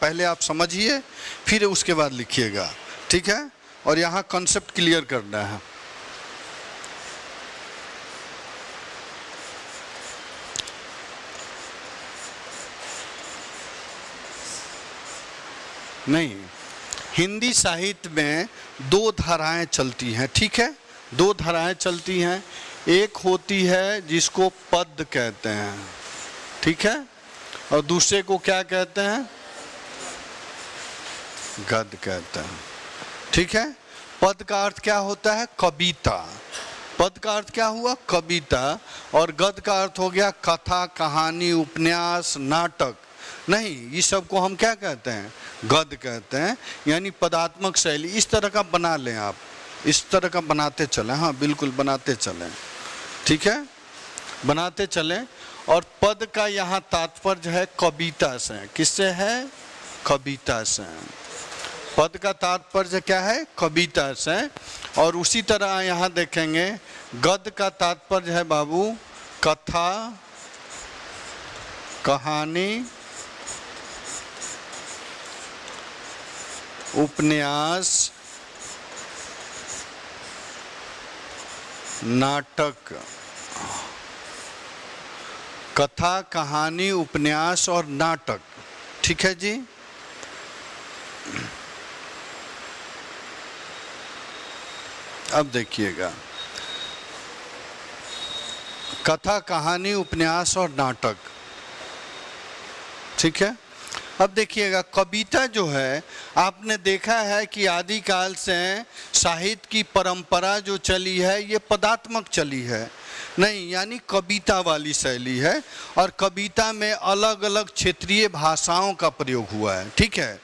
पहले आप समझिए, फिर उसके बाद लिखिएगा, ठीक है। और यहाँ कॉन्सेप्ट क्लियर करना है। नहीं, हिंदी साहित्य में दो धाराएं चलती हैं, ठीक है। दो धाराएं चलती हैं। एक होती है जिसको पद्य कहते हैं, ठीक है, और दूसरे को क्या कहते हैं? गद्य कहते हैं, ठीक है। पद का अर्थ क्या होता है? कविता। पद का अर्थ क्या हुआ? कविता। और गद्य का अर्थ हो गया कथा, कहानी, उपन्यास, नाटक। नहीं, ये सब को हम क्या कहते हैं? गद्य कहते हैं, यानी पदात्मक शैली। इस तरह का बना लें आप, इस तरह का बनाते चलें। हाँ बिल्कुल, बनाते चलें, ठीक है, बनाते चलें। और पद का यहाँ तात्पर्य है कविता से। किससे है? कविता से। पद का तात्पर्य क्या है? कविता से। और उसी तरह यहाँ देखेंगे गद्य का तात्पर्य है बाबू कथा, कहानी, उपन्यास, नाटक। कथा, कहानी, उपन्यास और नाटक, ठीक है जी। अब देखिएगा, कथा, कहानी, उपन्यास और नाटक, ठीक है। अब देखिएगा, कविता जो है, आपने देखा है कि आदिकाल से साहित्य की परंपरा जो चली है ये पदात्मक चली है, नहीं, यानी कविता वाली शैली है। और कविता में अलग अलग क्षेत्रीय भाषाओं का प्रयोग हुआ है, ठीक है।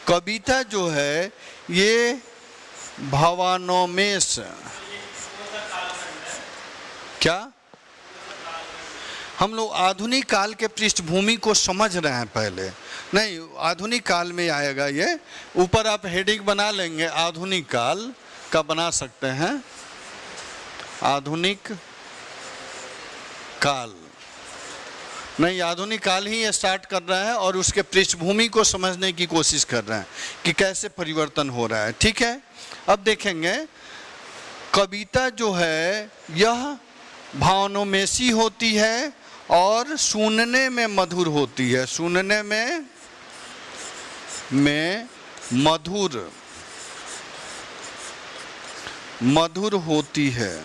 कविता जो है ये भावानुमेष, क्या हम लोग आधुनिक काल के पृष्ठभूमि को समझ रहे हैं पहले? नहीं, आधुनिक काल में आएगा ये। ऊपर आप हेडिंग बना लेंगे, आधुनिक काल का बना सकते हैं, आधुनिक काल। नहीं, आधुनिक काल ही स्टार्ट कर रहा है और उसके पृष्ठभूमि को समझने की कोशिश कर रहे हैं कि कैसे परिवर्तन हो रहा है, ठीक है। अब देखेंगे, कविता जो है यह भावानुमेषी होती है और सुनने में मधुर होती है, सुनने में मधुर होती है,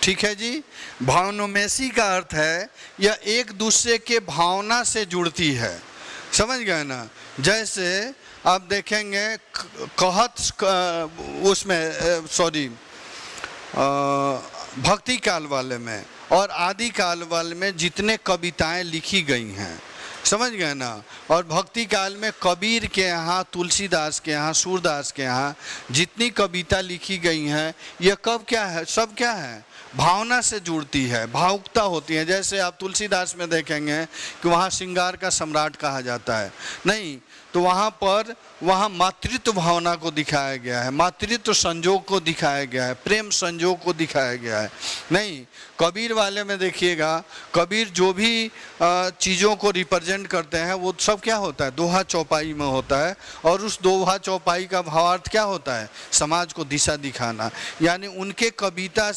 ठीक है जी। भावानुमेषी का अर्थ है यह एक दूसरे के भावना से जुड़ती है, समझ गए ना। जैसे आप देखेंगे कहत उसमें भक्ति काल वाले में और आदि काल वाले में जितने कविताएं लिखी गई हैं, समझ गए ना। और भक्ति काल में कबीर के यहाँ, तुलसीदास के यहाँ, सूरदास के यहाँ जितनी कविता लिखी गई हैं, ये कब क्या है? सब क्या है? भावना से जुड़ती है, भावुकता होती है। जैसे आप तुलसीदास में देखेंगे कि वहाँ श्रृंगार का सम्राट कहा जाता है, नहीं, तो वहाँ मातृत्व भावना को दिखाया गया है, मातृत्व संजोग को दिखाया गया है, प्रेम संजोग को दिखाया गया है। नहीं, कबीर वाले में देखिएगा, कबीर जो भी चीज़ों को रिप्रेजेंट करते हैं वो सब क्या होता है? दोहा चौपाई में होता है। और उस दोहा चौपाई का भावार्थ क्या होता है? समाज को दिशा दिखाना। यानी उनके कविता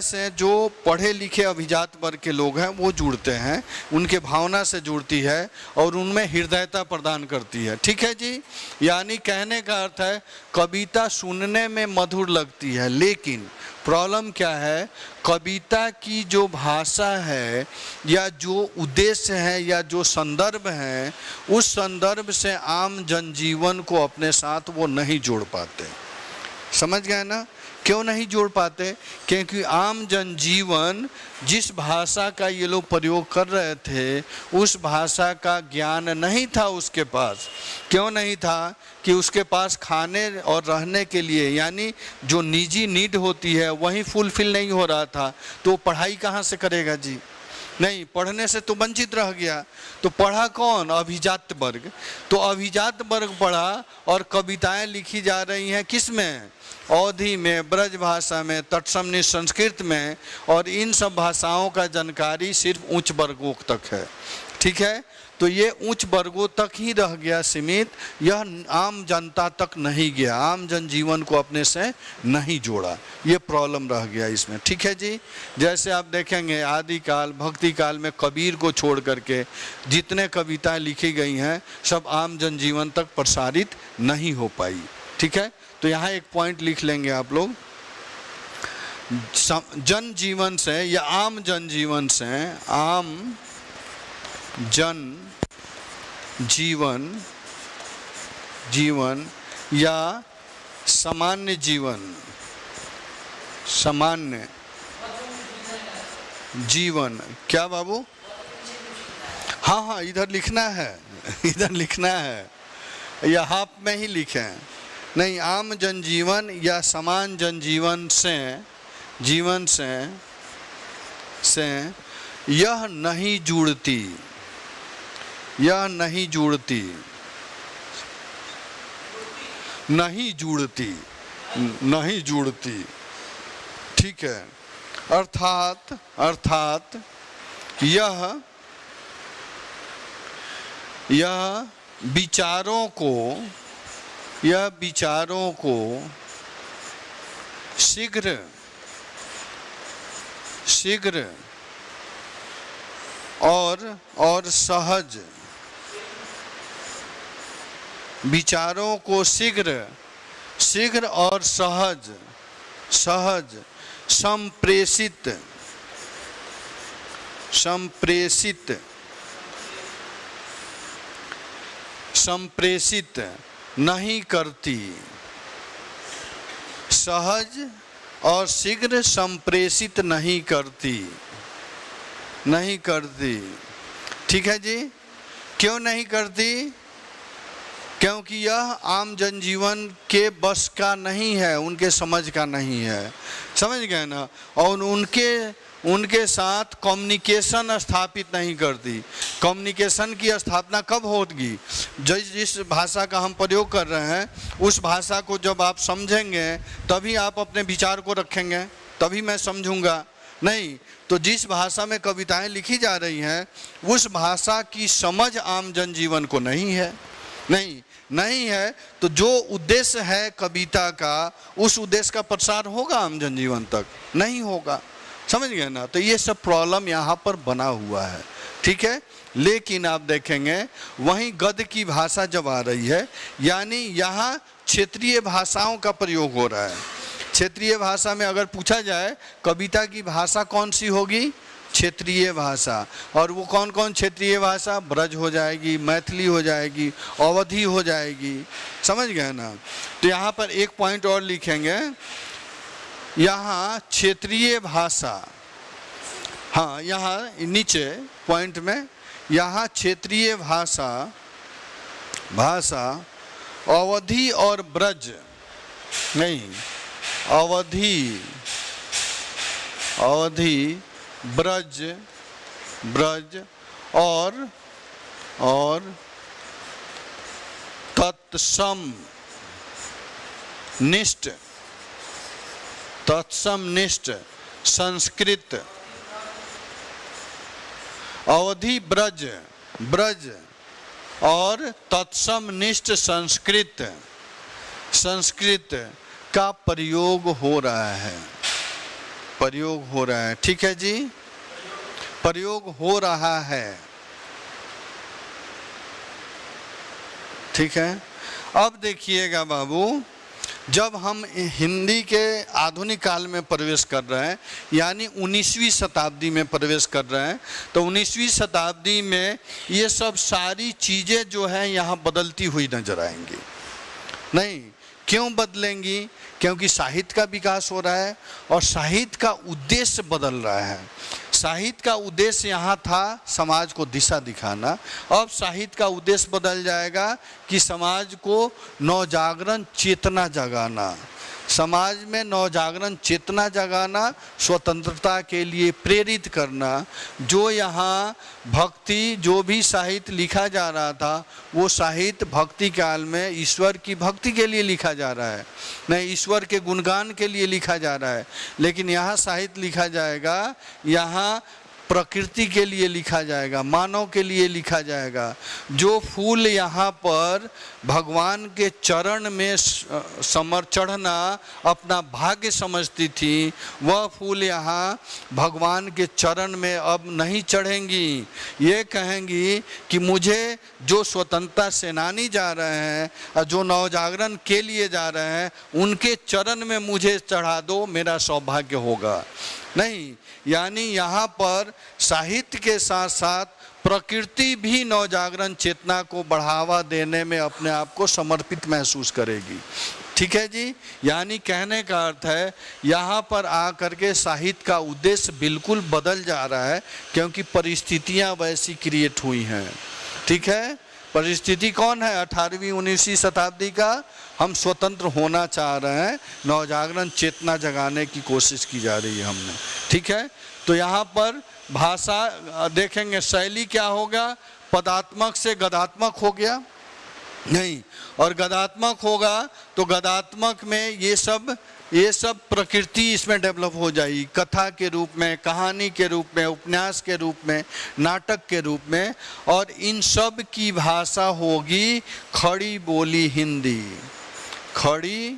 से जो पढ़े लिखे अभिजात वर्ग के लोग हैं वो जुड़ते हैं, उनके भावना से जुड़ती है और उनमें हृदयता प्रदान करती है, ठीक है जी। यानी कहने का अर्थ है कविता सुनने में मधुर लगती है, लेकिन प्रॉब्लम क्या है? कविता की जो भाषा है या जो उद्देश्य है या जो संदर्भ है, उस संदर्भ से आम जनजीवन को अपने साथ वो नहीं जोड़ पाते, समझ गए ना। क्यों नहीं जोड़ पाते? क्योंकि आम जनजीवन जिस भाषा का ये लोग प्रयोग कर रहे थे उस भाषा का ज्ञान नहीं था उसके पास। क्यों नहीं था? कि उसके पास खाने और रहने के लिए, यानी जो निजी नीड होती है वही फुलफिल नहीं हो रहा था, तो पढ़ाई कहाँ से करेगा जी? नहीं, पढ़ने से तो वंचित रह गया। तो पढ़ा कौन? अभिजात वर्ग। तो अभिजात वर्ग पढ़ा और कविताएं लिखी जा रही हैं किस में? अवधी में, ब्रज भाषा में, तत्सम संस्कृत में, और इन सब भाषाओं का जानकारी सिर्फ उच्च वर्गों तक है। ठीक है, तो ये उच्च वर्गों तक ही रह गया सीमित, यह आम जनता तक नहीं गया, आम जनजीवन को अपने से नहीं जोड़ा, ये प्रॉब्लम रह गया इसमें। ठीक है जी। जैसे आप देखेंगे आदिकाल भक्ति काल में कबीर को छोड़ करके जितने कविताएं लिखी गई हैं सब आम जनजीवन तक प्रसारित नहीं हो पाई। ठीक है, तो यहाँ एक पॉइंट लिख लेंगे आप लोग, जनजीवन से या आम जनजीवन से, आम जन जीवन या सामान्य जीवन, सामान्य जीवन। क्या बाबू? हाँ हाँ, इधर लिखना है, इधर लिखना है, या हाफ में ही लिखें। नहीं, आम जनजीवन या समान जनजीवन से, जीवन से यह नहीं जुड़ती, यह नहीं जुड़ती, नहीं जुड़ती, नहीं जुड़ती। ठीक है, अर्थात यह विचारों को शीघ्र और सहज, विचारों को शीघ्र और सहज संप्रेषित नहीं करती, सहज और शीघ्र संप्रेषित नहीं करती। ठीक है जी। क्यों नहीं करती? क्योंकि यह आम जनजीवन के बस का नहीं है, उनके समझ का नहीं है, समझ गए ना। और उनके साथ कम्युनिकेशन स्थापित नहीं करती। कम्युनिकेशन की स्थापना कब होगी? जिस भाषा का हम प्रयोग कर रहे हैं उस भाषा को जब आप समझेंगे तभी आप अपने विचार को रखेंगे, तभी मैं समझूंगा। नहीं तो जिस भाषा में कविताएं लिखी जा रही हैं उस भाषा की समझ आम जनजीवन को नहीं है, नहीं है, तो जो उद्देश्य है कविता का उस उद्देश्य का प्रसार होगा आम जनजीवन तक? नहीं होगा। समझ गए ना। तो ये सब प्रॉब्लम यहाँ पर बना हुआ है। ठीक है, लेकिन आप देखेंगे वहीं गद्य की भाषा जब आ रही है, यानी यहाँ क्षेत्रीय भाषाओं का प्रयोग हो रहा है। क्षेत्रीय भाषा में अगर पूछा जाए कविता की भाषा कौन सी होगी? क्षेत्रीय भाषा। और वो कौन कौन क्षेत्रीय भाषा? ब्रज हो जाएगी, मैथिली हो जाएगी, अवधी हो जाएगी। समझ गए ना। तो यहाँ पर एक पॉइंट और लिखेंगे, यहाँ क्षेत्रीय भाषा, हाँ यहाँ नीचे पॉइंट में, यहाँ क्षेत्रीय भाषा अवधी और ब्रज नहीं, अवधी ब्रज और तत्सम निष्ठ संस्कृत। अवधी ब्रज और तत्सम निष्ठ संस्कृत का प्रयोग हो रहा है, ठीक है जी, प्रयोग हो रहा है। ठीक है, अब देखिएगा बाबू, जब हम हिंदी के आधुनिक काल में प्रवेश कर रहे हैं, यानी 19वीं शताब्दी में प्रवेश कर रहे हैं, तो 19वीं शताब्दी में ये सब सारी चीज़ें जो हैं यहाँ बदलती हुई नजर आएंगी। नहीं, क्यों बदलेंगी? क्योंकि साहित्य का विकास हो रहा है और साहित्य का उद्देश्य बदल रहा है। साहित्य का उद्देश्य यहाँ था समाज को दिशा दिखाना, अब साहित्य का उद्देश्य बदल जाएगा कि समाज को नवजागरण चेतना जगाना, समाज में नवजागरण चेतना जगाना, स्वतंत्रता के लिए प्रेरित करना। जो यहाँ भक्ति, जो भी साहित्य लिखा जा रहा था वो साहित्य भक्ति काल में ईश्वर की भक्ति के लिए लिखा जा रहा है, नहीं ईश्वर के गुणगान के लिए लिखा जा रहा है। लेकिन यहाँ साहित्य लिखा जाएगा, यहाँ प्रकृति के लिए लिखा जाएगा, मानव के लिए लिखा जाएगा। जो फूल यहाँ पर भगवान के चरण में चढ़ना अपना भाग्य समझती थी, वह फूल यहाँ भगवान के चरण में अब नहीं चढ़ेंगी। ये कहेंगी कि मुझे जो स्वतंत्रता सेनानी जा रहे हैं और जो नवजागरण के लिए जा रहे हैं उनके चरण में मुझे चढ़ा दो, मेरा सौभाग्य होगा। नहीं, यानी यहाँ पर साहित्य के साथ साथ प्रकृति भी नवजागरण चेतना को बढ़ावा देने में अपने आप को समर्पित महसूस करेगी। ठीक है जी, यानी कहने का अर्थ है यहाँ पर आकर के साहित्य का उद्देश्य बिल्कुल बदल जा रहा है, क्योंकि परिस्थितियाँ वैसी क्रिएट हुई हैं। ठीक है, परिस्थिति कौन है? 18वीं 19वीं शताब्दी का हम स्वतंत्र होना चाह रहे हैं, नवजागरण चेतना जगाने की कोशिश की जा रही है हमने। ठीक है, तो यहाँ पर भाषा देखेंगे, शैली क्या होगा? पदात्मक से गदात्मक हो गया नहीं, और गदात्मक होगा तो गदात्मक में ये सब प्रकृति इसमें डेवलप हो जाएगी, कथा के रूप में, कहानी के रूप में, उपन्यास के रूप में, नाटक के रूप में। और इन सब की भाषा होगी खड़ी बोली हिंदी, खड़ी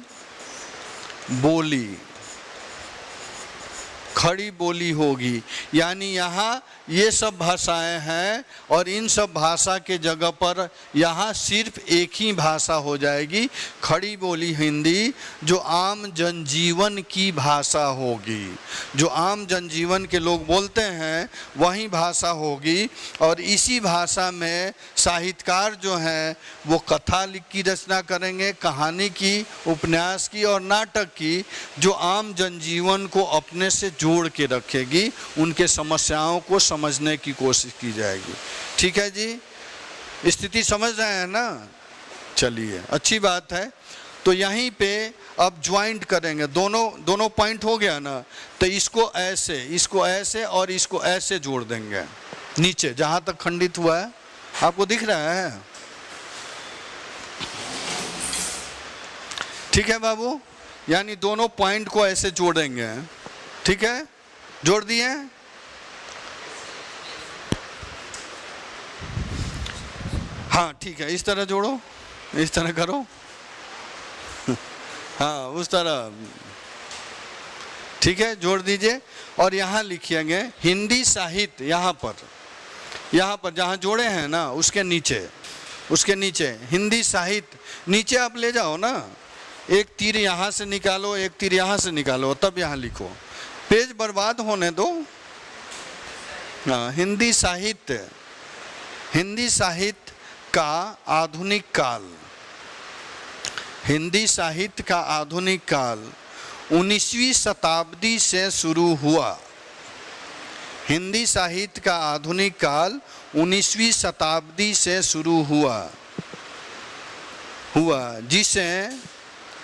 बोली होगी। यानी यहाँ ये सब भाषाएं हैं और इन सब भाषा के जगह पर यहाँ सिर्फ एक ही भाषा हो जाएगी, खड़ी बोली हिंदी, जो आम जनजीवन की भाषा होगी। जो आम जनजीवन के लोग बोलते हैं वही भाषा होगी। और इसी भाषा में साहित्यकार जो हैं वो कथा की रचना करेंगे, कहानी की, उपन्यास की और नाटक की, जो आम जनजीवन को अपने से जोड़ के रखेगी, उनके समस्याओं को समझने की कोशिश की जाएगी। ठीक है जी, स्थिति समझ रहे हैं ना? चलिए, अच्छी बात है। तो यहीं पे अब ज्वाइंट करेंगे, दोनों पॉइंट हो गया ना, तो इसको ऐसे और इसको ऐसे जोड़ देंगे नीचे जहां तक खंडित हुआ है। आपको दिख रहा है? ठीक है बाबू, यानी दोनों पॉइंट को ऐसे जोड़ेंगे। ठीक है, जोड़ दिए? हाँ ठीक है, इस तरह जोड़ो, इस तरह करो, हाँ उस तरह। ठीक है, जोड़ दीजिए। और यहाँ लिखिएंगे हिंदी साहित्य, यहाँ पर जहाँ जोड़े हैं ना उसके नीचे हिंदी साहित्य, नीचे आप ले जाओ ना, एक तीर यहाँ से निकालो, एक तीर यहाँ से निकालो, तब यहाँ लिखो, पेज बर्बाद होने दो। हाँ, हिंदी साहित्य का आधुनिक काल, हिंदी साहित्य का आधुनिक काल 19वीं शताब्दी से शुरू हुआ। हिंदी साहित्य का आधुनिक काल 19वीं शताब्दी से शुरू हुआ,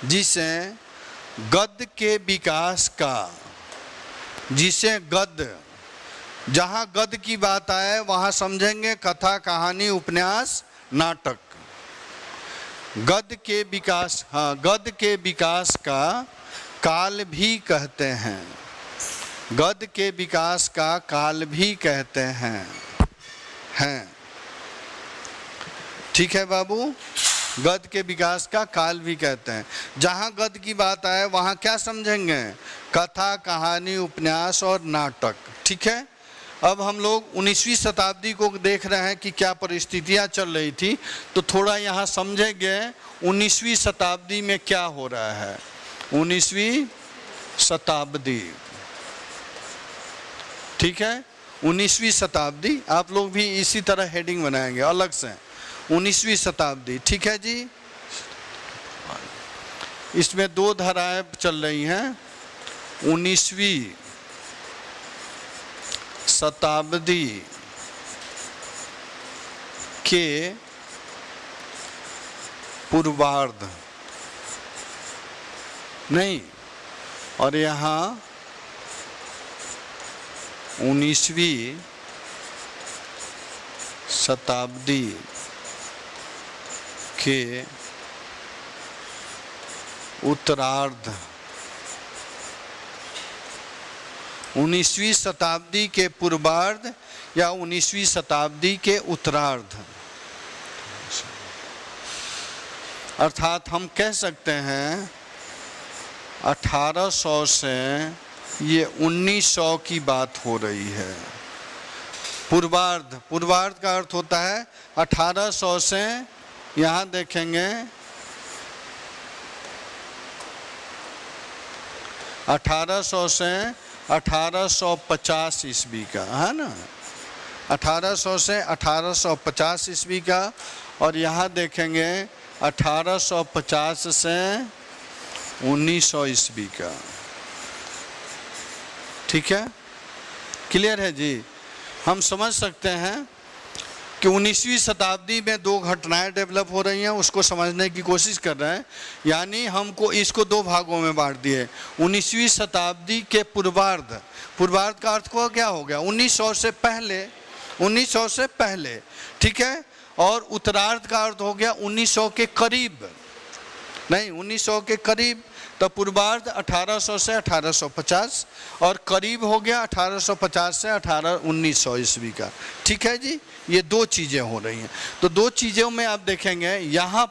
जिसे गद्य के विकास का, जहाँ गद्य की बात आए वहाँ समझेंगे कथा, कहानी, उपन्यास, नाटक। गद्य के विकास का काल भी कहते हैं, गद्य के विकास का काल भी कहते हैं। ठीक है बाबू, गद्य के विकास का काल भी कहते हैं। जहाँ गद्य की बात आए वहाँ क्या समझेंगे? कथा, कहानी, उपन्यास और नाटक। ठीक है, अब हम लोग 19वीं शताब्दी को देख रहे हैं कि क्या परिस्थितियाँ चल रही थी, तो थोड़ा यहाँ समझेंगे 19वीं शताब्दी में क्या हो रहा है। 19वीं शताब्दी, ठीक है, 19वीं शताब्दी, आप लोग भी इसी तरह हेडिंग बनाएंगे अलग से, 19वीं शताब्दी। ठीक है जी, इसमें दो धाराएं चल रही हैं। 19वीं शताब्दी के पूर्वार्ध, नहीं, और यहाँ 19वीं शताब्दी के उत्तरार्ध, 19वीं शताब्दी के पूर्वार्ध या 19वीं शताब्दी के उत्तरार्ध, अर्थात हम कह सकते हैं 1800 से ये 1900 की बात हो रही है। पूर्वार्ध, पूर्वार्ध का अर्थ होता है 1800 से, यहाँ देखेंगे 1800 से 1850 ईस्वी का, है ना, 1800 से 1850 ईस्वी का, और यहाँ देखेंगे 1850 से 1900 ईस्वी का। ठीक है, क्लियर है जी। हम समझ सकते हैं कि 19वीं शताब्दी में दो घटनाएं डेवलप हो रही हैं, उसको समझने की कोशिश कर रहे हैं। यानी हमको इसको दो भागों में बांट दिए। 19वीं शताब्दी के पूर्वार्ध, पूर्वार्ध का अर्थ को क्या हो गया, 1900 से पहले, 1900 से पहले, ठीक है। और उत्तरार्ध का अर्थ हो गया 1900 के करीब, नहीं 1900 के करीब। तो पूर्वार्ध 1800 से 1850 और करीब हो गया 1850 से 1900 ईस्वी का। ठीक है जी, ये दो चीज़ें हो रही हैं। तो दो चीज़ों में आप देखेंगे यहाँ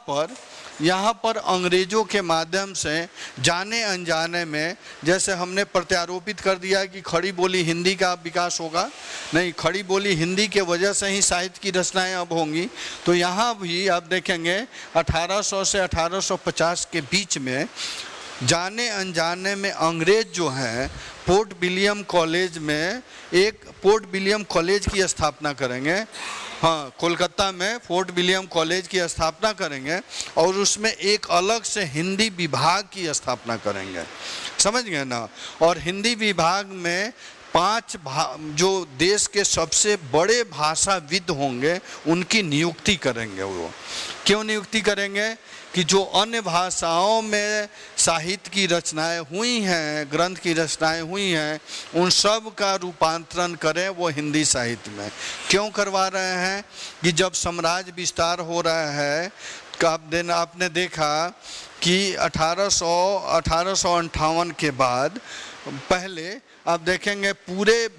पर अंग्रेज़ों के माध्यम से जाने अनजाने में, जैसे हमने प्रत्यारोपित कर दिया कि खड़ी बोली हिंदी का विकास होगा, नहीं, खड़ी बोली हिंदी के वजह से ही साहित्य की रचनाएं अब होंगी। तो यहाँ भी आप देखेंगे 1800 से 1850 के बीच में जाने अनजाने में अंग्रेज जो हैं पोर्ट विलियम कॉलेज में एक पोर्ट विलियम कॉलेज की स्थापना करेंगे। हाँ, कोलकाता में फोर्ट विलियम कॉलेज की स्थापना करेंगे और उसमें एक अलग से हिंदी विभाग की स्थापना करेंगे, समझ गए ना। और हिंदी विभाग में 5 जो देश के सबसे बड़े भाषाविद होंगे उनकी नियुक्ति करेंगे। वो क्यों नियुक्ति करेंगे कि जो अन्य भाषाओं में साहित्य की रचनाएं हुई हैं, ग्रंथ की रचनाएं हुई हैं, उन सब का रूपांतरण करें वो हिंदी साहित्य में। क्यों करवा रहे हैं कि जब साम्राज्य विस्तार हो रहा है, आपने देखा कि 1858 के बाद पहले आप देखेंगे पूरे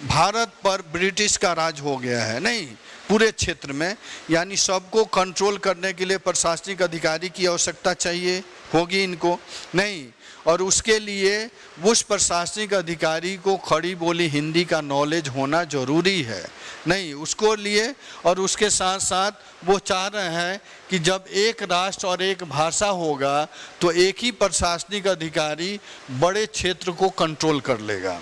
भारत पर ब्रिटिश का राज हो गया है, नहीं, पूरे क्षेत्र में। यानी सबको कंट्रोल करने के लिए प्रशासनिक अधिकारी की आवश्यकता चाहिए होगी इनको, नहीं, और उसके लिए उस प्रशासनिक अधिकारी को खड़ी बोली हिंदी का नॉलेज होना जरूरी है, नहीं, उसको लिए। और उसके साथ साथ वो चाह रहे हैं कि जब एक राष्ट्र और एक भाषा होगा तो एक ही प्रशासनिक अधिकारी बड़े क्षेत्र को कंट्रोल कर लेगा।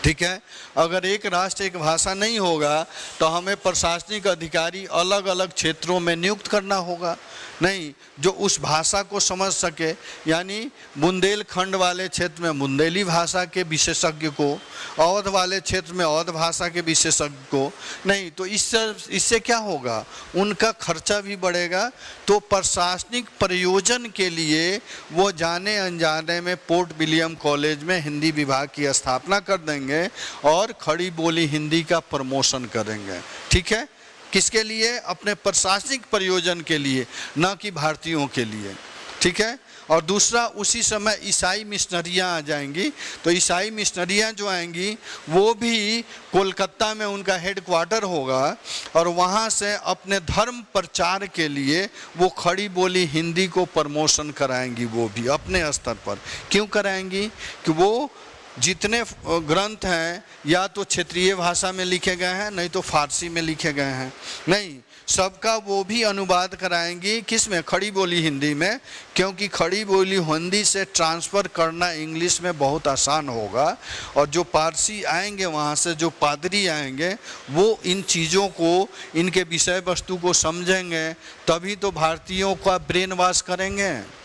ठीक है, अगर एक राष्ट्र एक भाषा नहीं होगा तो हमें प्रशासनिक अधिकारी अलग अलग क्षेत्रों में नियुक्त करना होगा, नहीं, जो उस भाषा को समझ सके। यानी बुंदेलखंड वाले क्षेत्र में बुंदेली भाषा के विशेषज्ञ को, अवध वाले क्षेत्र में अवध भाषा के विशेषज्ञ को, नहीं, तो इससे क्या होगा, उनका खर्चा भी बढ़ेगा। तो प्रशासनिक प्रयोजन के लिए वो जाने अनजाने में पोर्ट विलियम कॉलेज में हिंदी विभाग की स्थापना कर देंगे और खड़ी बोली हिंदी का प्रमोशन करेंगे। ठीक है, किसके लिए, अपने प्रशासनिक प्रयोजन के लिए, न कि भारतीयों के लिए। ठीक है, और दूसरा उसी समय ईसाई मिशनरियाँ आ जाएंगी। तो ईसाई मिशनरियाँ जो आएंगी वो भी कोलकाता में उनका हेडक्वार्टर होगा और वहाँ से अपने धर्म प्रचार के लिए वो खड़ी बोली हिंदी को प्रमोशन कराएंगी, वो भी अपने स्तर पर। क्यों कराएंगी कि वो जितने ग्रंथ हैं या तो क्षेत्रीय भाषा में लिखे गए हैं, नहीं तो फारसी में लिखे गए हैं, नहीं, सबका वो भी अनुवाद कराएंगी, किस में, खड़ी बोली हिंदी में। क्योंकि खड़ी बोली हिंदी से ट्रांसफ़र करना इंग्लिश में बहुत आसान होगा और जो पारसी आएंगे वहाँ से, जो पादरी आएंगे, वो इन चीज़ों को, इनके विषय वस्तु को समझेंगे, तभी तो भारतीयों का ब्रेन वॉश करेंगे,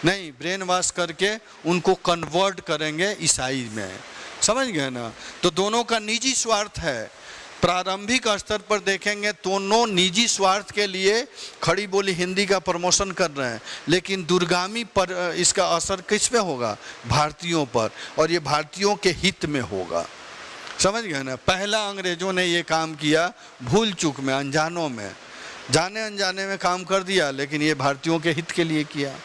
नहीं, ब्रेन वॉश करके उनको कन्वर्ट करेंगे ईसाई में, समझ गए ना। तो दोनों का निजी स्वार्थ है प्रारंभिक स्तर पर देखेंगे दोनों निजी स्वार्थ के लिए खड़ी बोली हिंदी का प्रमोशन कर रहे हैं, लेकिन दूरगामी पर इसका असर किस पे होगा? भारतीयों पर, और ये भारतीयों के हित में होगा। समझ गए ना? पहला अंग्रेजों ने ये काम किया भूल चूक में, अनजानों में, जाने अनजाने में काम कर दिया, लेकिन ये भारतीयों के हित के लिए किया।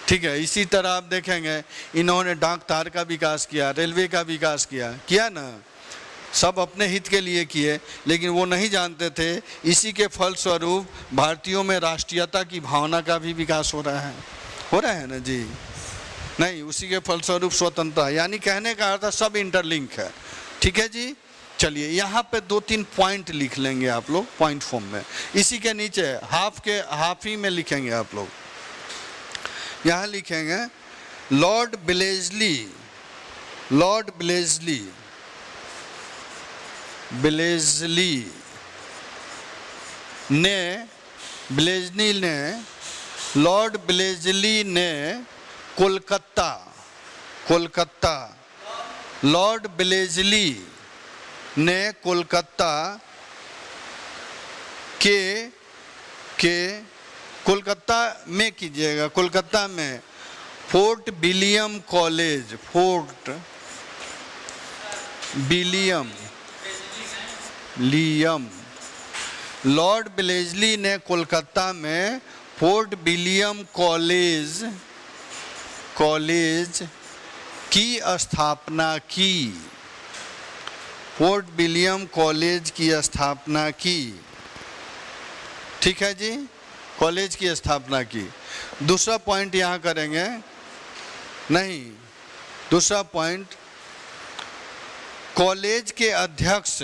ठीक है, इसी तरह आप देखेंगे इन्होंने डाक तार का विकास किया, रेलवे का विकास किया ना, सब अपने हित के लिए किए, लेकिन वो नहीं जानते थे इसी के फलस्वरूप भारतीयों में राष्ट्रीयता की भावना का भी विकास हो रहा है ना जी? नहीं, उसी के फलस्वरूप स्वतंत्रता, यानी कहने का अर्थ सब इंटरलिंक है। ठीक है जी, चलिए यहाँ पे 2-3 पॉइंट लिख लेंगे आप लोग पॉइंट फॉर्म में। इसी के नीचे हाफ ही में लिखेंगे आप लोग। यहाँ लिखेंगे लॉर्ड ब्लेजली लॉर्ड ब्लेजली ने कोलकाता कोलकाता में कीजिएगा, कोलकाता में फोर्ट विलियम लॉर्ड ब्लेजली ने कोलकाता में फोर्ट विलियम कॉलेज की स्थापना की। फोर्ट विलियम कॉलेज की स्थापना की। ठीक है जी, कॉलेज की स्थापना की। दूसरा पॉइंट यहाँ करेंगे, नहीं, दूसरा पॉइंट कॉलेज के अध्यक्ष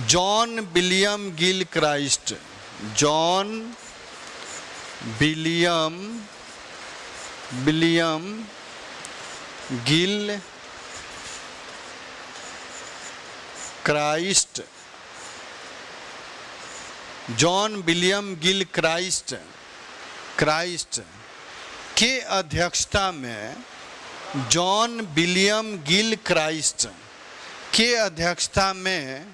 जॉन विलियम गिलक्राइस्ट के अध्यक्षता में, जॉन विलियम गिलक्राइस्ट के अध्यक्षता में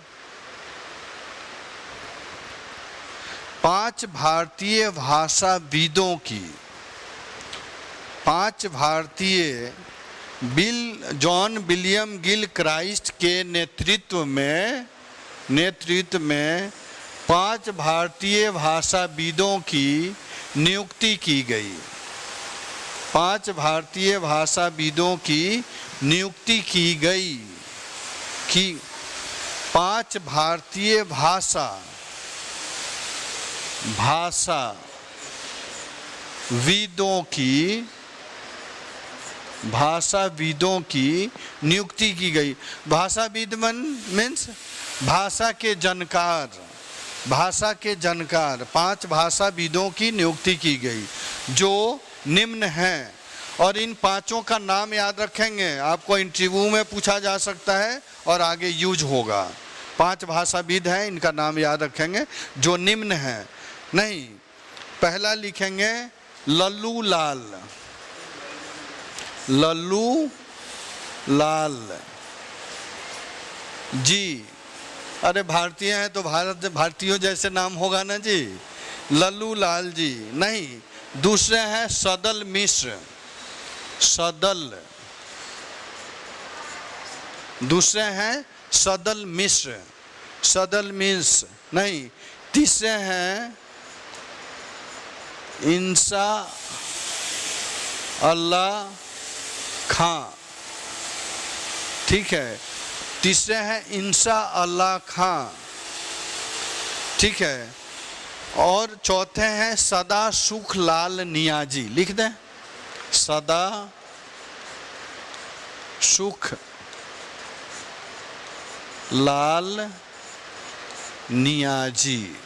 5 भारतीय भाषाविदों की, जॉन विलियम गिलक्राइस्ट के नेतृत्व में 5 भारतीय भाषाविदों की नियुक्ति की गई। 5 भारतीय भाषाविदों की नियुक्ति की गई कि 5 भारतीय भाषाविदों की नियुक्ति की गई। भाषाविद मीन्स भाषा के जानकार 5 भाषाविदों की नियुक्ति की गई जो निम्न हैं, और इन 5 का नाम याद रखेंगे, आपको इंटरव्यू में पूछा जा सकता है और आगे यूज होगा। 5 भाषाविद हैं, इनका नाम याद रखेंगे जो निम्न हैं। नहीं, पहला लिखेंगे लल्लू लाल जी। अरे भारतीय हैं तो भारतीयों जैसे नाम होगा ना जी, लल्लू लाल जी। नहीं, दूसरे हैं सदल मिश्र, दूसरे हैं सदल मिश्र। नहीं, तीसरे हैं इंसा अल्लाह खां। ठीक है, तीसरे हैं इंसा अल्लाह खां। ठीक है, और चौथे हैं सदा सुख लाल नियाजी। लिख दें, सदा सुख लाल नियाजी,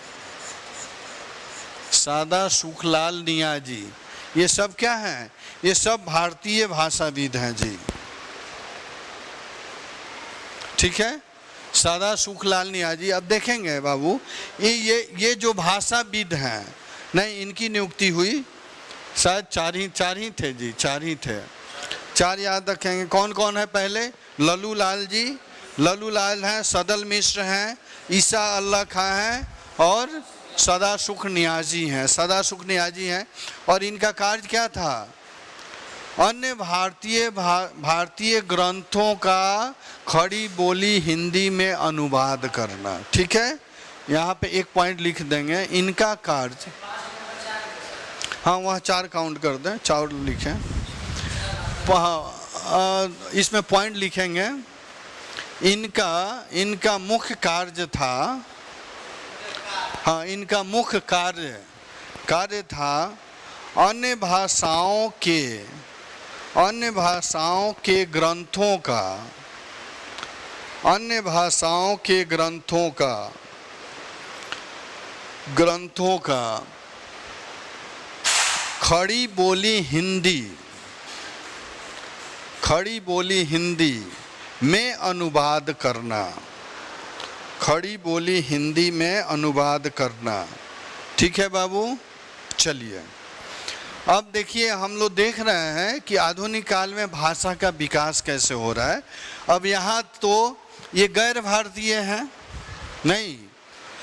सदा सुख लाल नियाजी। ये सब क्या हैं? ये सब भारतीय भाषाविद हैं जी। ठीक है, सदा सुखलाल नियाजी। अब देखेंगे बाबू, ये जो भाषाविद हैं, नहीं, इनकी नियुक्ति हुई, शायद चार ही थे जी, 4 ही थे। 4 याद रखेंगे। कौन कौन है? पहले लल्लू लाल जी, लल्लू लाल हैं, सदल मिश्र हैं, ईसा अल्लाह खां हैं और सदा सुख नियाजी हैं, सदा सुख नियाजी हैं। और इनका कार्य क्या था? अन्य भारतीय ग्रंथों का खड़ी बोली हिंदी में अनुवाद करना। ठीक है, यहाँ पे एक पॉइंट लिख देंगे, इनका कार्य। हाँ, वह 4 काउंट कर दें, 4 लिखें, इसमें पॉइंट लिखेंगे। इनका मुख्य कार्य था, हाँ, इनका मुख्य कार्य था अन्य भाषाओं के ग्रंथों का खड़ी बोली हिंदी में अनुवाद करना, खड़ी बोली हिंदी में अनुवाद करना। ठीक है बाबू, चलिए अब देखिए, हम लोग देख रहे हैं कि आधुनिक काल में भाषा का विकास कैसे हो रहा है। अब यहाँ तो ये गैर भारतीय हैं, नहीं,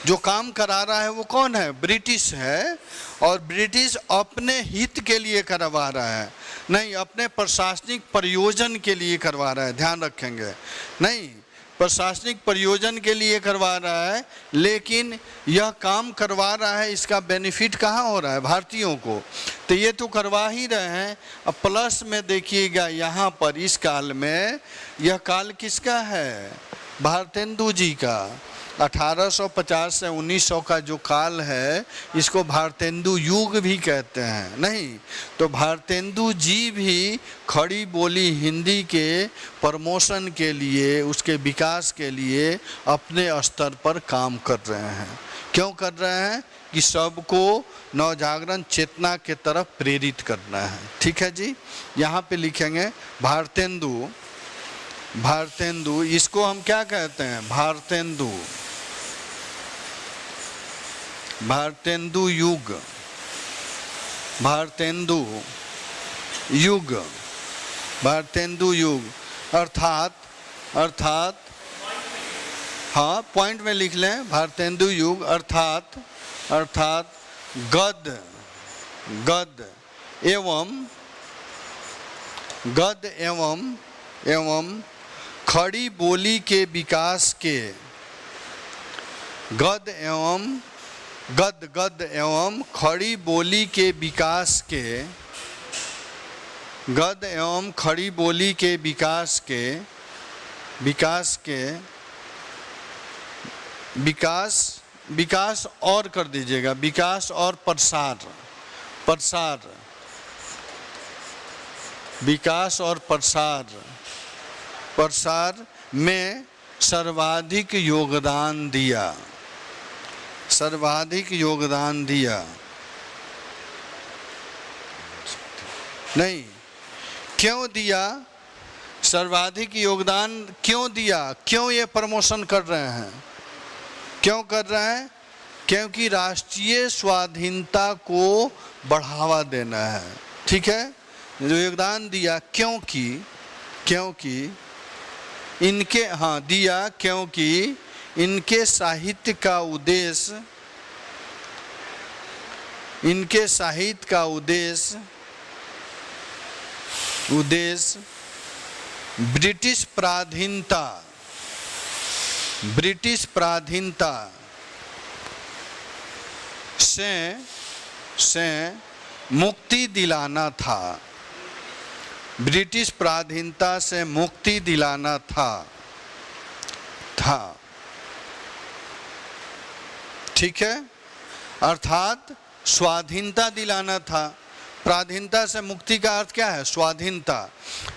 जो काम करा रहा है वो कौन है? ब्रिटिश है, और ब्रिटिश अपने हित के लिए करवा रहा है, नहीं अपने प्रशासनिक प्रयोजन के लिए करवा रहा है, ध्यान रखेंगे, नहीं प्रशासनिक प्रयोजन के लिए करवा रहा है। लेकिन यह काम करवा रहा है, इसका बेनिफिट कहाँ हो रहा है? भारतीयों को। तो ये तो करवा ही रहे हैं। अब प्लस में देखिएगा यहाँ पर इस काल में, यह काल किसका है? भारतेंदु जी का। 1850 से 1900 का जो काल है, इसको भारतेंदु युग भी कहते हैं, नहीं? तो भारतेंदु जी भी खड़ी बोली हिंदी के प्रमोशन के लिए, उसके विकास के लिए अपने स्तर पर काम कर रहे हैं। क्यों कर रहे हैं? कि सबको नवजागरण चेतना के तरफ प्रेरित करना है। ठीक है जी, यहाँ पे लिखेंगे भारतेंदु, इसको हम क्या कहते हैं? भारतेंदु युग, अर्थात हाँ, पॉइंट में लिख लें, भारतेंदु युग अर्थात गद्य एवं खड़ी बोली के विकास के, गद्य एवं खड़ी बोली के विकास विकास और कर दीजिएगा, विकास और प्रसार में सर्वाधिक योगदान दिया। नहीं, क्यों दिया? सर्वाधिक योगदान क्यों दिया? क्यों ये प्रमोशन कर रहे हैं? क्यों कर रहे हैं? क्योंकि राष्ट्रीय स्वाधीनता को बढ़ावा देना है। ठीक है, जो योगदान दिया, क्योंकि इनके साहित्य का उद्देश्य ब्रिटिश पराधीनता से मुक्ति दिलाना था। ब्रिटिश पराधीनता से मुक्ति दिलाना था। ठीक है, अर्थात स्वाधीनता दिलाना था। पराधीनता से मुक्ति का अर्थ क्या है? स्वाधीनता।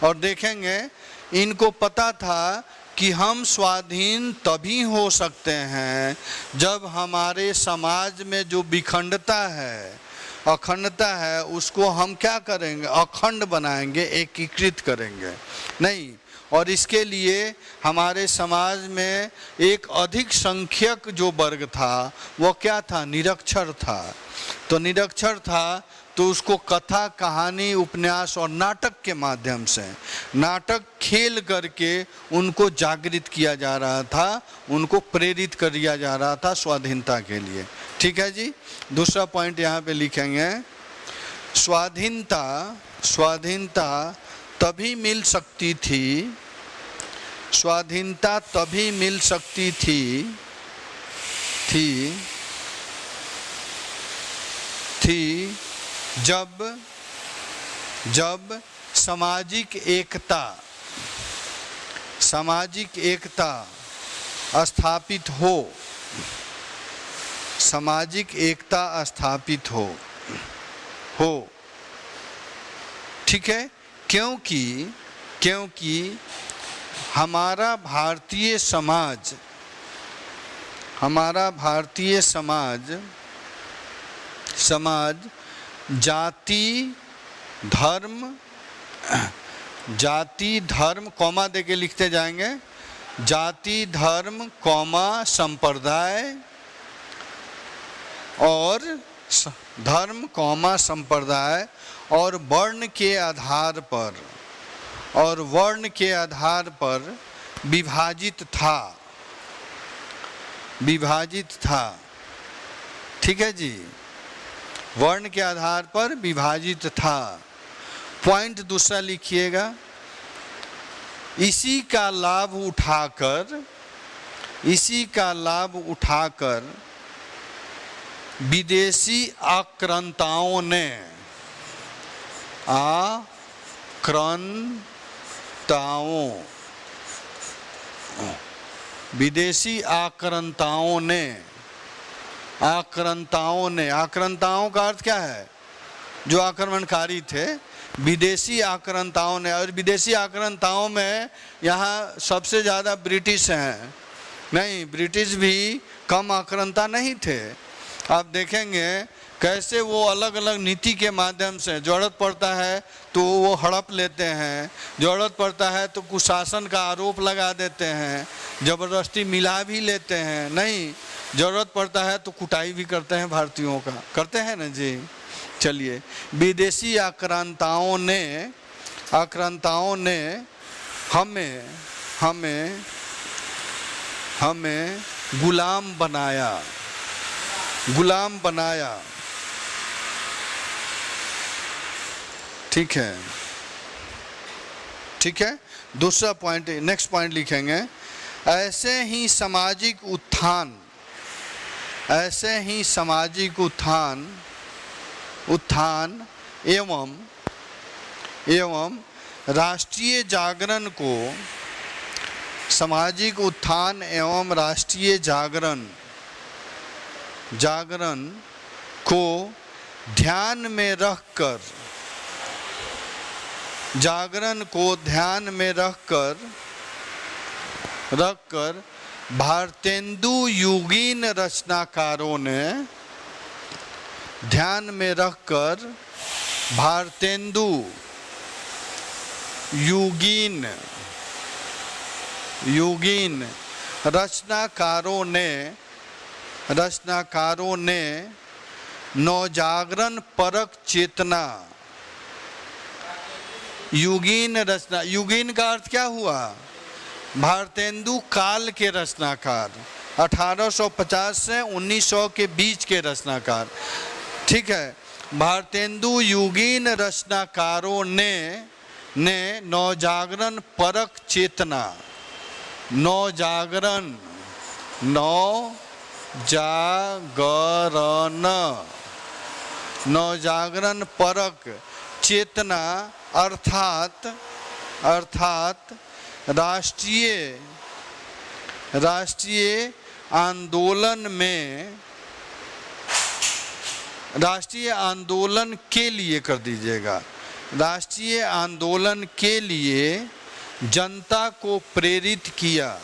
और देखेंगे, इनको पता था कि हम स्वाधीन तभी हो सकते हैं जब हमारे समाज में जो विखंडता है, अखंडता है, उसको हम क्या करेंगे? अखंड बनाएंगे, एकीकृत करेंगे, नहीं? और इसके लिए हमारे समाज में एक अधिक संख्यक जो वर्ग था, वो क्या था? निरक्षर था। तो निरक्षर था, तो उसको कथा, कहानी, उपन्यास और नाटक के माध्यम से, नाटक खेल करके उनको जागृत किया जा रहा था, उनको प्रेरित किया जा रहा था स्वाधीनता के लिए। ठीक है जी। दूसरा पॉइंट यहाँ पे लिखेंगे, स्वाधीनता तभी मिल सकती थी, स्वाधीनता तभी मिल सकती थी जब सामाजिक एकता स्थापित हो, सामाजिक एकता स्थापित हो। ठीक है, क्योंकि हमारा भारतीय समाज जाति धर्म कॉमा देके लिखते जाएंगे, जाति धर्म कॉमा संप्रदाय और धर्म कॉमा संप्रदाय और वर्ण के आधार पर विभाजित था। ठीक है जी, वर्ण के आधार पर विभाजित था। पॉइंट दूसरा लिखिएगा, इसी का लाभ उठाकर विदेशी आक्रांताओं ने, आक्रांताओं का अर्थ क्या है? जो आक्रमणकारी थे, विदेशी आक्रांताओं ने। और विदेशी आक्रांताओं में यहाँ सबसे ज़्यादा ब्रिटिश हैं। नहीं, ब्रिटिश भी कम आक्रांता नहीं थे। आप देखेंगे कैसे वो अलग अलग नीति के माध्यम से, जरूरत पड़ता है तो वो हड़प लेते हैं, जरूरत पड़ता है तो कुशासन का आरोप लगा देते हैं, ज़बरदस्ती मिला भी लेते हैं, नहीं जरूरत पड़ता है तो कुटाई भी करते हैं भारतीयों का, करते हैं ना जी। चलिए, विदेशी आक्रांताओं ने हमें गुलाम बनाया। ठीक है। दूसरा पॉइंट, नेक्स्ट पॉइंट लिखेंगे, ऐसे ही सामाजिक उत्थान एवं राष्ट्रीय जागरण को, सामाजिक उत्थान एवं राष्ट्रीय जागरण को ध्यान में रखकर भारतेंदु युगीन रचनाकारों ने, ध्यान में रखकर भारतेंदु युगीन रचनाकारों ने नवजागरण परक चेतना, युगीन रचना, युगीन का अर्थ क्या हुआ? भारतेंदु काल के रचनाकार, 1850 से 1900 के बीच के रचनाकार। ठीक है, भारतेंदु युगीन रचनाकारों ने नवजागरण परक चेतना, नवजागरण परक चेतना अर्थात राष्ट्रीय आंदोलन के लिए कर दीजिएगा, राष्ट्रीय आंदोलन के लिए जनता को प्रेरित किया।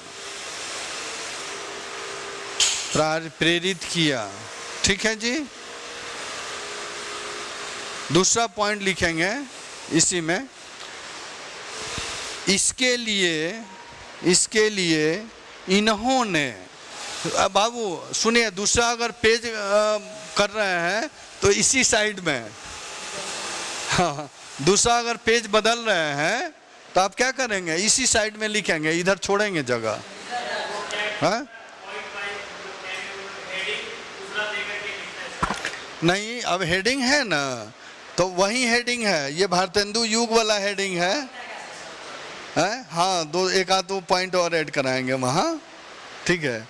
ठीक है जी। दूसरा पॉइंट लिखेंगे इसी में, इसके लिए इन्होंने, बाबू सुनिए, दूसरा अगर पेज कर रहे हैं तो इसी साइड में, हाँ, दूसरा अगर पेज बदल रहे हैं तो आप क्या करेंगे, इसी साइड में लिखेंगे, इधर छोड़ेंगे जगह। हाँ नहीं, अब हेडिंग है ना, तो वही हेडिंग है, ये भारतेंदु युग वाला हेडिंग है। हाँ, एक आध दो पॉइंट और ऐड कराएंगे वहाँ, ठीक है।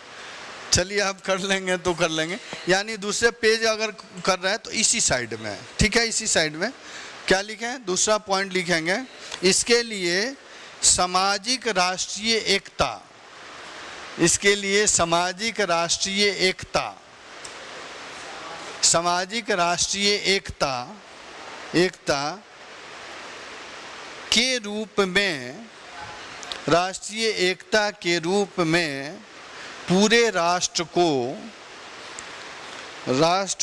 चलिए आप कर लेंगे तो कर लेंगे, यानी दूसरे पेज अगर कर रहे हैं तो इसी साइड में, ठीक है, इसी साइड में क्या लिखें, दूसरा पॉइंट लिखेंगे, इसके लिए सामाजिक राष्ट्रीय एकता, इसके लिए सामाजिक राष्ट्रीय एकता, सामाजिक राष्ट्रीय एकता के रूप में, राष्ट्रीय एकता के रूप में पूरे राष्ट्र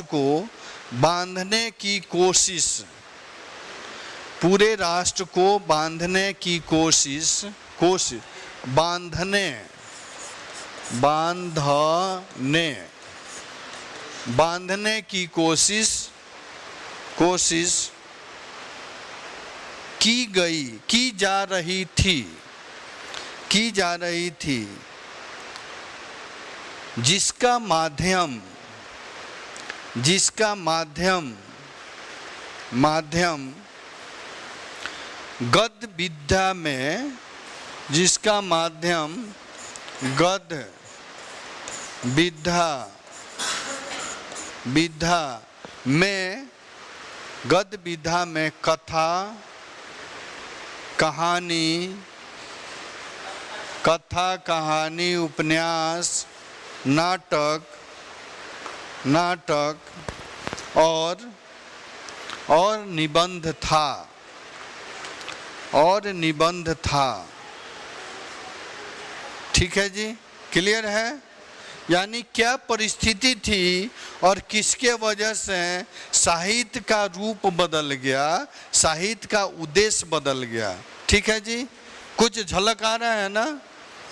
को बांधने की कोशिश, पूरे राष्ट्र को बांधने की कोशिश बांधने की कोशिश की जा रही थी, जिसका माध्यम गद्य विद्या में, जिसका माध्यम गद्य विद्या में कथा कहानी, उपन्यास, नाटक और निबंध था। ठीक है जी, क्लियर है। यानी क्या परिस्थिति थी और किसके वजह से साहित्य का रूप बदल गया, साहित्य का उद्देश्य बदल गया। ठीक है जी, कुछ झलक आ रहा है ना?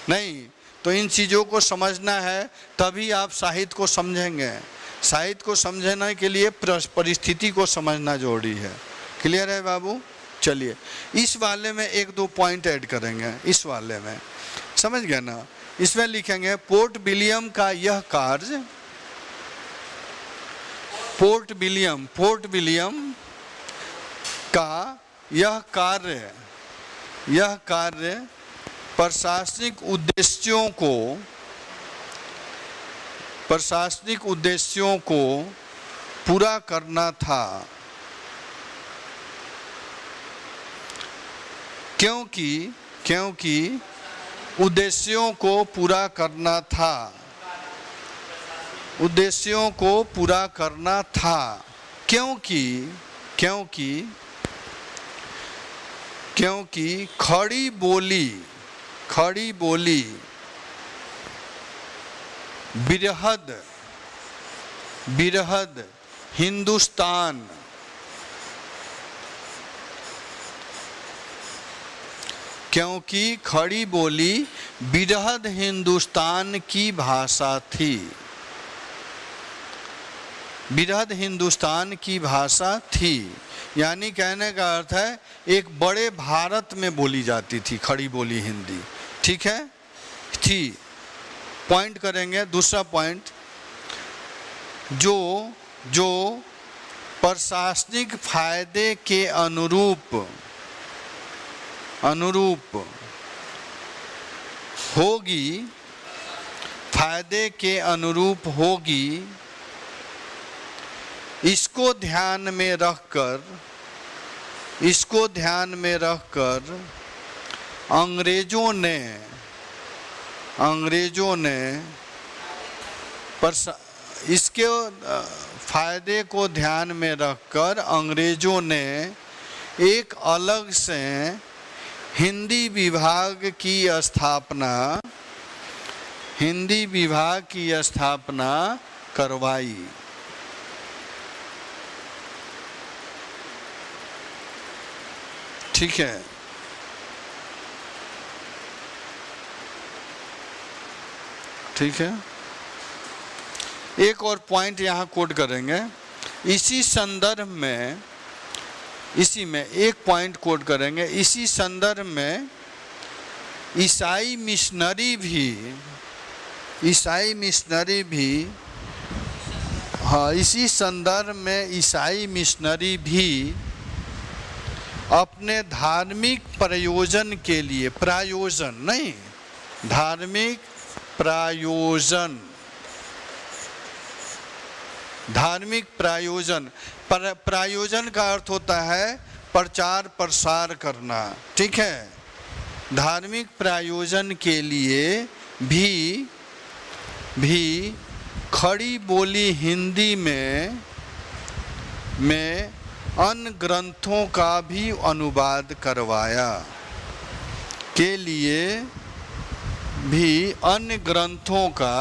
नहीं तो इन चीज़ों को समझना है, तभी आप साहित्य को समझेंगे। साहित्य को समझने के लिए परिस्थिति को समझना जरूरी है। क्लियर है बाबू? चलिए इस वाले में एक दो पॉइंट ऐड करेंगे। इस वाले में समझ गए ना? इसमें लिखेंगे पोर्ट विलियम का यह कार्य, पोर्ट विलियम का यह कार्य प्रशासनिक उद्देश्यों को पूरा करना था, क्योंकि उद्देश्यों को पूरा करना था, क्योंकि खड़ी बोली बिरहद हिंदुस्तान, क्योंकि खड़ी बोली बिरहद हिंदुस्तान की भाषा थी, बिरहद हिंदुस्तान की भाषा थी। यानी कहने का अर्थ है एक बड़े भारत में बोली जाती थी खड़ी बोली हिंदी। ठीक है, थी। पॉइंट करेंगे दूसरा पॉइंट, जो प्रशासनिक फायदे के अनुरूप होगी, इसको ध्यान में रखकर अंग्रेजों ने इसके फायदे को ध्यान में रखकर अंग्रेजों ने एक अलग से हिंदी विभाग की स्थापना करवाई। ठीक है, ठीक है। एक और पॉइंट यहाँ कोट करेंगे। इसी संदर्भ में इसी में एक पॉइंट कोट करेंगे। इसी संदर्भ में ईसाई मिशनरी भी हाँ, इसी संदर्भ में ईसाई मिशनरी भी अपने धार्मिक प्रयोजन के लिए, प्रायोजन नहीं, धार्मिक प्रायोजन, धार्मिक प्रायोजन, प्रायोजन का अर्थ होता है प्रचार प्रसार करना, ठीक है। धार्मिक प्रायोजन के लिए भी खड़ी बोली हिंदी में अन्य ग्रंथों का भी अनुवाद करवाया, के लिए भी अन्य ग्रंथों का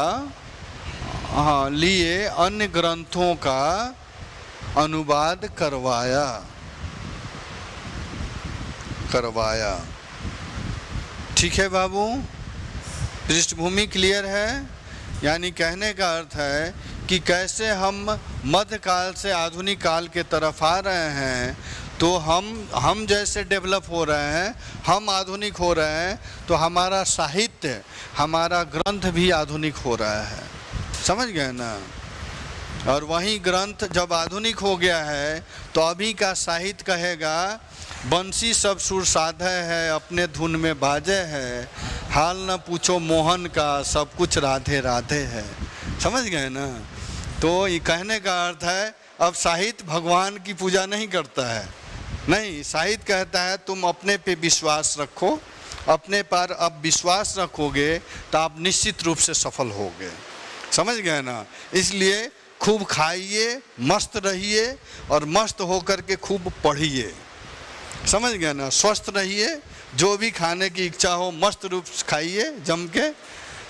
अन्य ग्रंथों का अनुवाद करवाया। ठीक है बाबू, पृष्ठभूमि क्लियर है। यानी कहने का अर्थ है कि कैसे हम मध्यकाल से आधुनिक काल के तरफ आ रहे हैं, तो हम जैसे डेवलप हो रहे हैं, हम आधुनिक हो रहे हैं, तो हमारा साहित्य, हमारा ग्रंथ भी आधुनिक हो रहा है, समझ गए ना। और वही ग्रंथ जब आधुनिक हो गया है तो अभी का साहित्य कहेगा बंसी सब सुर साधे है, अपने धुन में बाजे है, हाल न पूछो मोहन का, सब कुछ राधे राधे है, समझ गए ना। तो ये कहने का अर्थ है अब साहित्य भगवान की पूजा नहीं करता है, नहीं, साहित्य कहता है तुम अपने पे विश्वास रखो, अपने पर अब विश्वास रखोगे तो आप निश्चित रूप से सफल होगे, समझ गए ना। इसलिए खूब खाइए, मस्त रहिए और मस्त होकर के खूब पढ़िए, समझ गए ना। स्वस्थ रहिए, जो भी खाने की इच्छा हो मस्त रूप से खाइए जम के,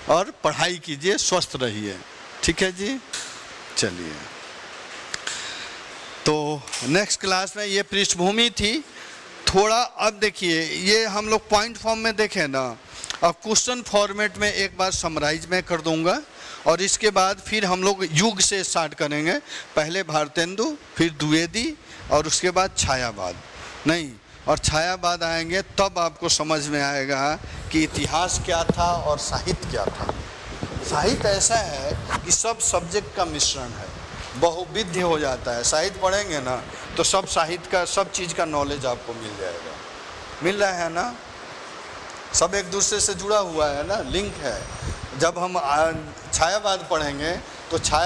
और पढ़ाई कीजिए, स्वस्थ रहिए, ठीक है जी। चलिए, तो नेक्स्ट क्लास में ये पृष्ठभूमि थी थोड़ा। अब देखिए, ये हम लोग पॉइंट फॉर्म में देखें ना, अब क्वेश्चन फॉर्मेट में एक बार समराइज में कर दूंगा, और इसके बाद फिर हम लोग युग से स्टार्ट करेंगे। पहले भारतेंदु, फिर द्विवेदी, और उसके बाद छायावाद, नहीं, और छायावाद आएंगे तब आपको समझ में आएगा कि इतिहास क्या था और साहित्य क्या था। साहित्य ऐसा है कि सब सब्जेक्ट का मिश्रण है, बहुविध हो जाता है। साहित्य पढ़ेंगे ना तो सब साहित्य का, सब चीज़ का नॉलेज आपको मिल जाएगा, मिल रहा है ना, सब एक दूसरे से जुड़ा हुआ है ना, लिंक है। जब हम छायावाद पढ़ेंगे तो छाया